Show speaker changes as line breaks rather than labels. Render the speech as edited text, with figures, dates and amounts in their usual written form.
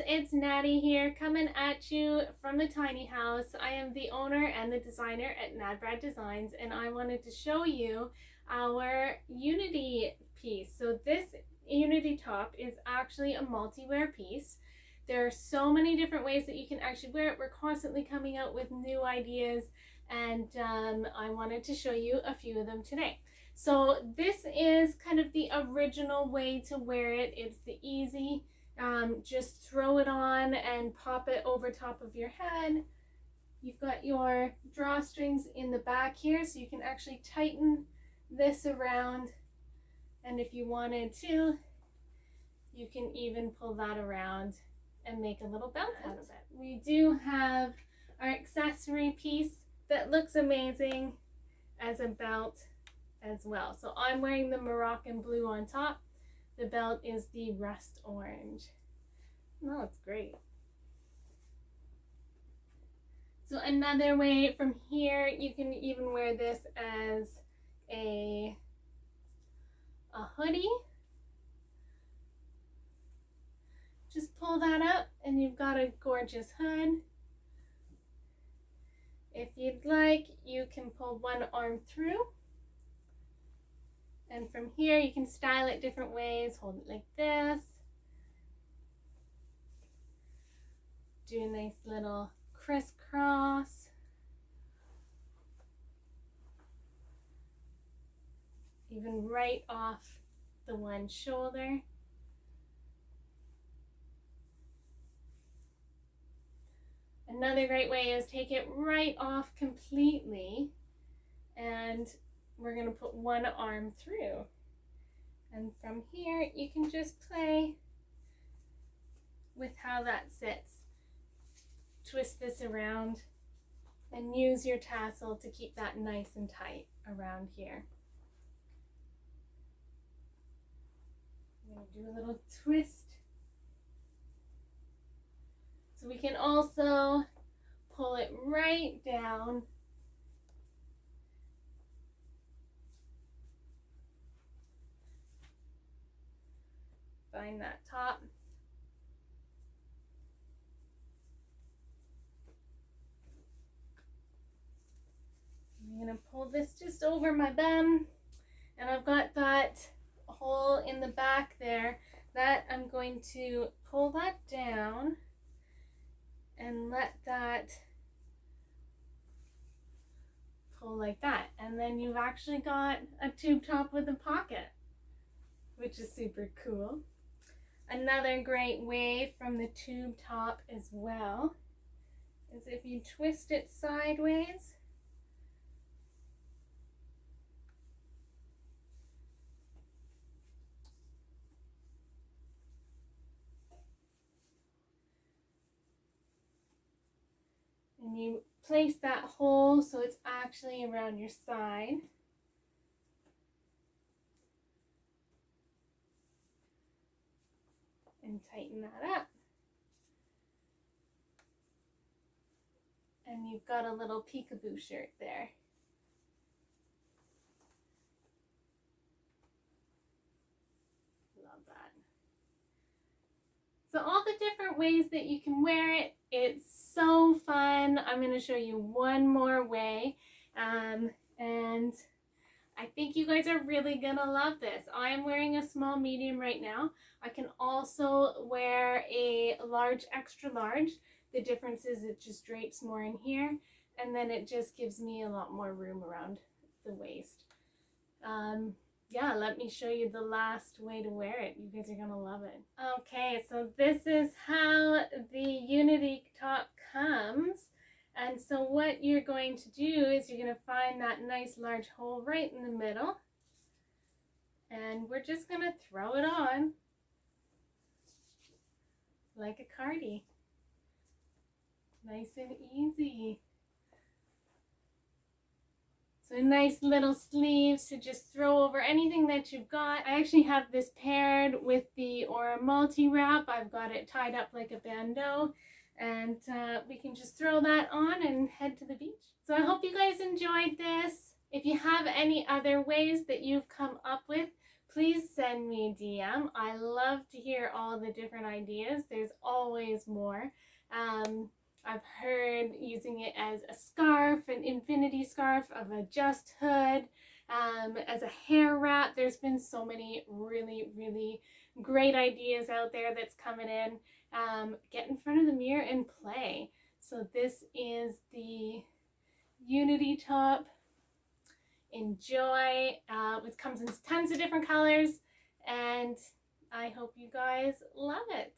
it's Natty here, coming at you from the tiny house. I am the owner and the designer at Nadbrad Designs, and I wanted to show you our Unity piece. So this Unity top is actually a multi-wear piece. There are so many different ways that you can actually wear it. We're constantly coming out with new ideas, and I wanted to show you a few of them today. So this is kind of the original way to wear it. It's the easy, just throw it on and pop it over top of your head. You've got your drawstrings in the back here, so you can actually tighten this around, and if you wanted to, you can even pull that around and make a little belt out of it. We do have our accessory piece that looks amazing as a belt as well. So I'm wearing the Moroccan blue on top. The belt is the rust orange. Oh, it's great. So another way from here, you can even wear this as a hoodie. Just pull that up and you've got a gorgeous hood. If you'd like, you can pull one arm through. And from here, you can style it different ways. Hold it like this. Do a nice little crisscross. Even right off the one shoulder. Another great way is take it right off completely, and we're going to put one arm through. And from here, you can just play with how that sits. Twist this around and use your tassel to keep that nice and tight around here. I'm going to do a little twist. So we can also pull it right down. Find that top. I'm going to pull this just over my bum, and I've got that hole in the back there that I'm going to pull that down and let that pull like that, and then you've actually got a tube top with a pocket, which is super cool. Another great way from the tube top as well is if you twist it sideways. And you place that hole so it's actually around your side. And tighten that up. And you've got a little peekaboo shirt there. Love that. So all the different ways that you can wear it, it's so fun. I'm going to show you one more way, and I think you guys are really going to love this. I'm wearing a small medium right now. I can also wear a large, extra large. The difference is it just drapes more in here, and then it just gives me a lot more room around the waist. Yeah, let me show you the last way to wear it. You guys are gonna love it. Okay, so this is how the Unity top comes. And so what you're going to do is you're gonna find that nice large hole right in the middle. And we're just gonna throw it on like a cardie. Nice and easy. So nice little sleeves to just throw over anything that you've got. I actually have this paired with the Aura multi wrap. I've got it tied up like a bandeau, and we can just throw that on and head to the beach. So I hope you guys enjoyed this. If you have any other ways that you've come up with, please send me a DM. I love to hear all the different ideas. There's always more. I've heard using it as a scarf, an infinity scarf, of a just hood, as a hair wrap. There's been so many really, really great ideas out there that's coming in. Get in front of the mirror and play. So this is the Unity top. Enjoy. It comes in tons of different colors, and I hope you guys love it.